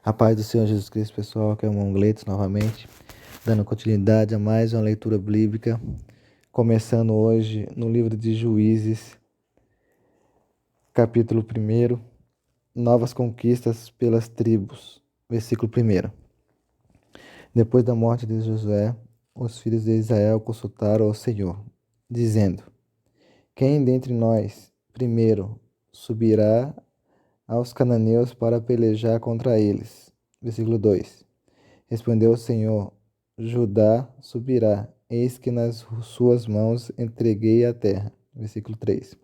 A paz do Senhor Jesus Cristo, pessoal, aqui é o irmão Gleitos novamente, dando continuidade a mais uma leitura bíblica, começando hoje no livro de Juízes, capítulo 1, Novas conquistas pelas tribos, versículo 1. Depois da morte de Josué, os filhos de Israel consultaram ao Senhor, dizendo: Quem dentre nós, primeiro, subirá aos cananeus para pelejar contra eles? Versículo 2. Respondeu o Senhor: Judá subirá, eis que nas suas mãos entreguei a terra. Versículo 3.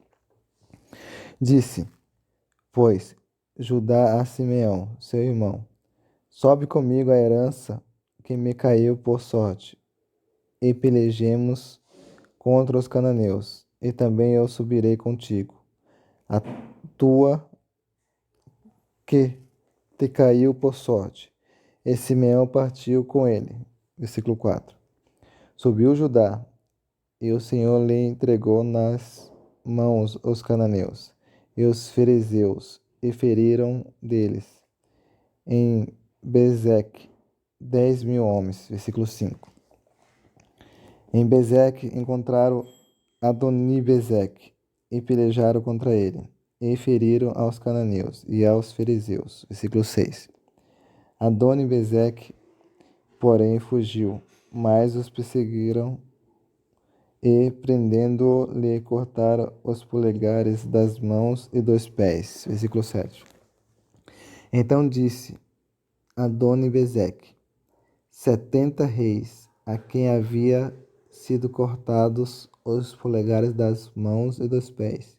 Disse, pois, Judá a Simeão, seu irmão: Sobe comigo a herança que me caiu por sorte, e pelejemos contra os cananeus, e também eu subirei contigo. A tua que te caiu por sorte. E Simeão partiu com ele. Versículo 4. Subiu Judá, e o Senhor lhe entregou nas mãos os cananeus e os ferezeus, e feriram deles em Bezeque 10.000 homens. Versículo 5. Em Bezeque encontraram Adoni-Bezeque e pelejaram contra ele, e feriram aos cananeus e aos ferezeus. Versículo 6. Adoni-Bezeque, porém, fugiu, mas os perseguiram e, prendendo-o, lhe cortaram os polegares das mãos e dos pés. Versículo 7. Então disse Adoni-Bezeque: 70 reis, a quem havia sido cortados os polegares das mãos e dos pés,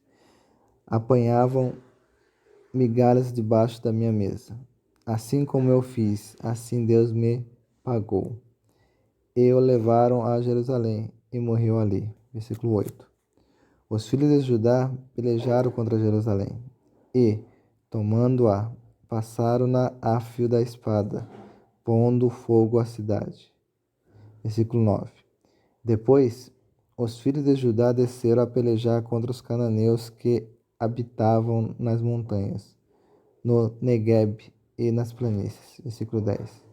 apanhavam migalhas debaixo da minha mesa. Assim como eu fiz, assim Deus me pagou. E o levaram a Jerusalém, e morreu ali. Versículo 8. Os filhos de Judá pelejaram contra Jerusalém, e, tomando-a, passaram-na a fio da espada, pondo fogo à cidade. Versículo 9. Depois, os filhos de Judá desceram a pelejar contra os cananeus que habitavam nas montanhas, no Negueb e nas planícies. Versículo 10.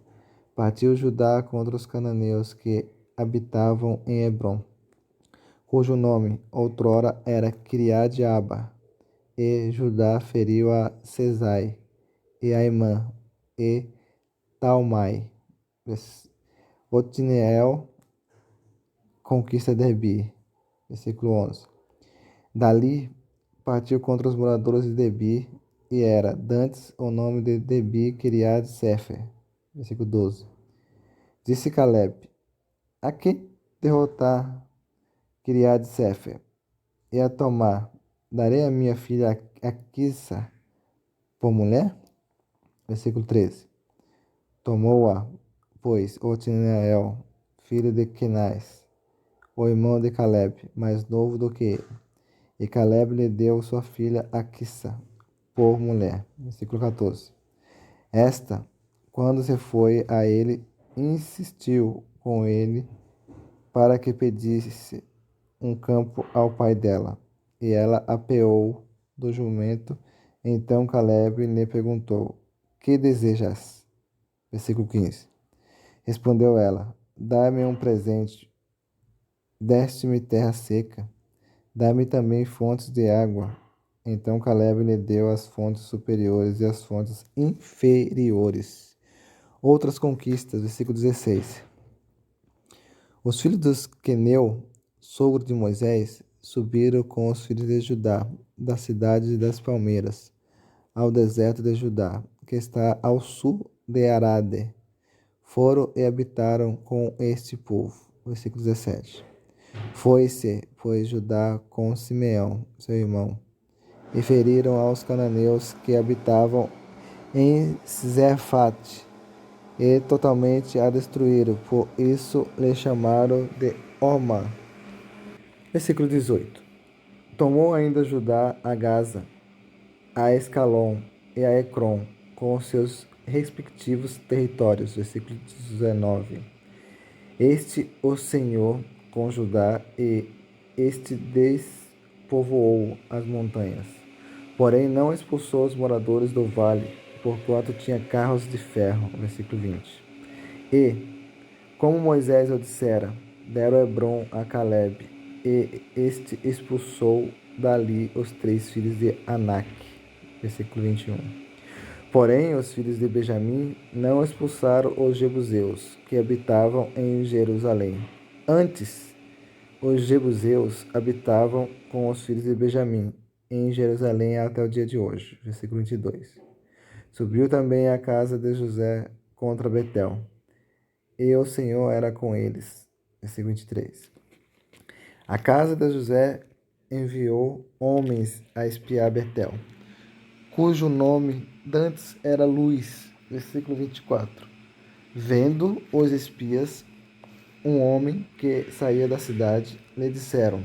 Partiu Judá contra os cananeus que habitavam em Hebrom, cujo nome outrora era Criade-Aba, e Judá feriu a Cesai, e Aimã, e Talmai. Otniel conquista Debir. Versículo 11. Dali partiu contra os moradores de Debir, e era dantes o nome de Debir Kiriat-Sefer. Versículo 12. Disse Caleb: A que derrotar Kiriat-Sefer e a tomar? Darei a minha filha Aquissa por mulher? Versículo 13. Tomou-a, pois, Otniel, filho de Kenaz, o irmão de Caleb, mais novo do que ele. E Caleb lhe deu sua filha Aquissa por mulher. Versículo 14. Esta, quando se foi a ele, insistiu com ele para que pedisse um campo ao pai dela. E ela apeou do jumento. Então Caleb lhe perguntou: Que desejas? Versículo 15. Respondeu ela: Dá-me um presente. Deste-me terra seca. Dá-me também fontes de água. Então Caleb lhe deu as fontes superiores e as fontes inferiores. Outras conquistas, versículo 16. Os filhos dos Queneu, sogro de Moisés, subiram com os filhos de Judá, da cidade das palmeiras, ao deserto de Judá, que está ao sul de Arade. Foram e habitaram com este povo. Versículo 17. Foi-se, pois, Judá com Simeão, seu irmão, e feriram aos cananeus que habitavam em Zefate, e totalmente a destruíram, por isso lhe chamaram de Ormá. Versículo 18. Tomou ainda Judá a Gaza, a Escalon e a Ecrom, com os seus respectivos territórios. Versículo 19. Este o Senhor com Judá, e este despovoou as montanhas. Porém não expulsou os moradores do vale, porquanto tinha carros de ferro. Versículo 20. E, como Moisés o dissera, deram Hebrom a Caleb, e este expulsou dali os 3 filhos de Anak. Versículo 21. Porém, os filhos de Benjamim não expulsaram os jebuseus, que habitavam em Jerusalém. Antes, os jebuseus habitavam com os filhos de Benjamim, em Jerusalém até o dia de hoje. Versículo 22. Subiu também a casa de José contra Betel, e o Senhor era com eles. Versículo 23. A casa de José enviou homens a espiar Betel, cujo nome dantes era Luz. Versículo 24. Vendo os espias um homem que saía da cidade, lhe disseram: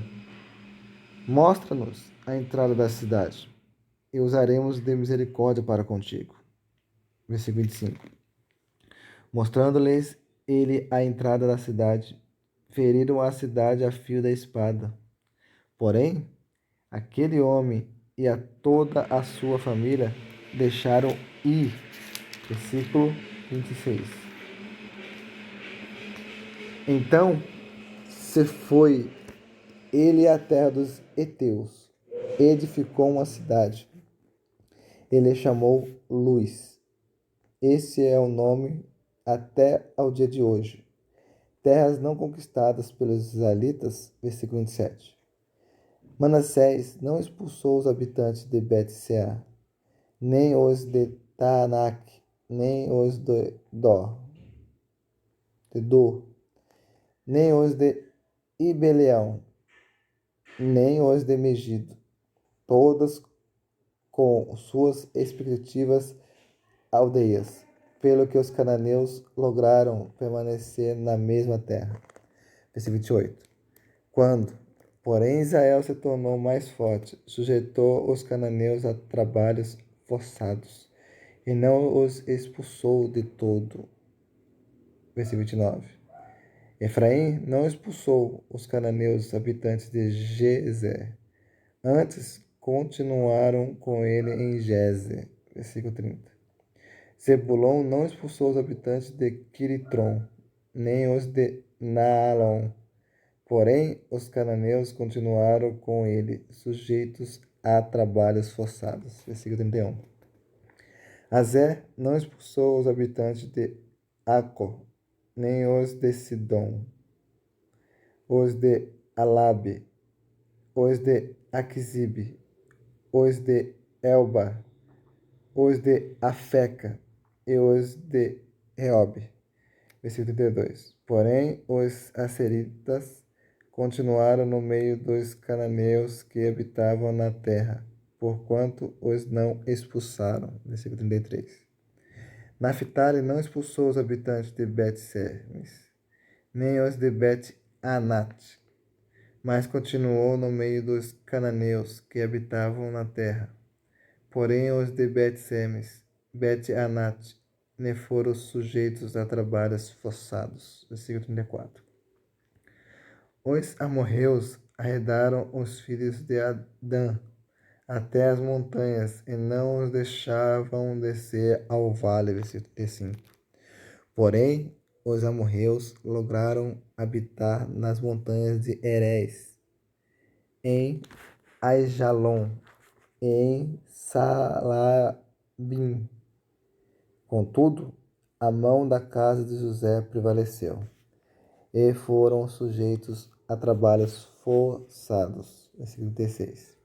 Mostra-nos a entrada da cidade, e usaremos de misericórdia para contigo. Versículo 25. Mostrando-lhes ele a entrada da cidade, feriram a cidade a fio da espada. Porém, aquele homem e a toda a sua família deixaram ir. Versículo 26. Então se foi ele à terra dos heteus, edificou uma cidade. Ele chamou Luz. Esse é o nome até ao dia de hoje. Terras não conquistadas pelos israelitas. Versículo 27. Manassés não expulsou os habitantes de Bet-Seá, nem os de Taanak, nem os de Dor, nem os de Ibeleão, nem os de Megido, todas com suas respectivas aldeias, pelo que os cananeus lograram permanecer na mesma terra. Versículo 28. Quando, porém, Israel se tornou mais forte, sujeitou os cananeus a trabalhos forçados, e não os expulsou de todo. Versículo 29. Efraim não expulsou os cananeus habitantes de Gezer, antes continuaram com ele em Gezer. Versículo 30. Zebulon não expulsou os habitantes de Quiritron, nem os de Naalon. Porém, os cananeus continuaram com ele, sujeitos a trabalhos forçados. Versículo 31. Azer não expulsou os habitantes de Acor, nem os de Sidom, os de Alabe, os de Aquisibe, os de Elba, os de Afeca e os de Reob. Versículo 32. Porém, os asseritas continuaram no meio dos cananeus que habitavam na terra, porquanto os não expulsaram. Versículo 33. Naphtali não expulsou os habitantes de Bet-Semes, nem os de Bet-Anat, mas continuou no meio dos cananeus que habitavam na terra. Porém, os de Bet-Semes, Bet-Anat, ne foram sujeitos a trabalhos forçados. Versículo 34. Os amorreus arredaram os filhos de Adã até as montanhas e não os deixavam descer ao vale. Versículo 35. Porém, os amorreus lograram habitar nas montanhas de Herés, em Aijalon, em Salabim. Contudo, a mão da casa de José prevaleceu, e foram sujeitos a trabalhos forçados. Versículo 36.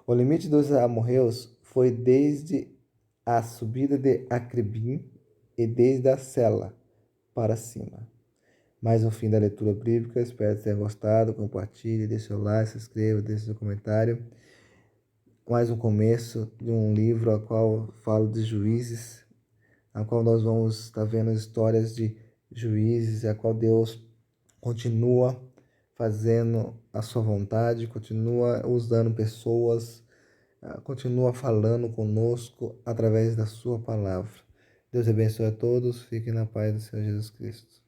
O limite dos amorreus foi desde a subida de Acrebim e desde a Sela para cima. Mais um fim da leitura bíblica. Espero que tenha gostado. Compartilhe, deixe seu like, se inscreva, deixe seu comentário. Mais um começo de um livro a qual falo de juízes, a qual nós vamos estar vendo histórias de juízes, a qual Deus continua fazendo a sua vontade, continua usando pessoas, continua falando conosco através da sua palavra. Deus abençoe a todos, fiquem na paz do Senhor Jesus Cristo.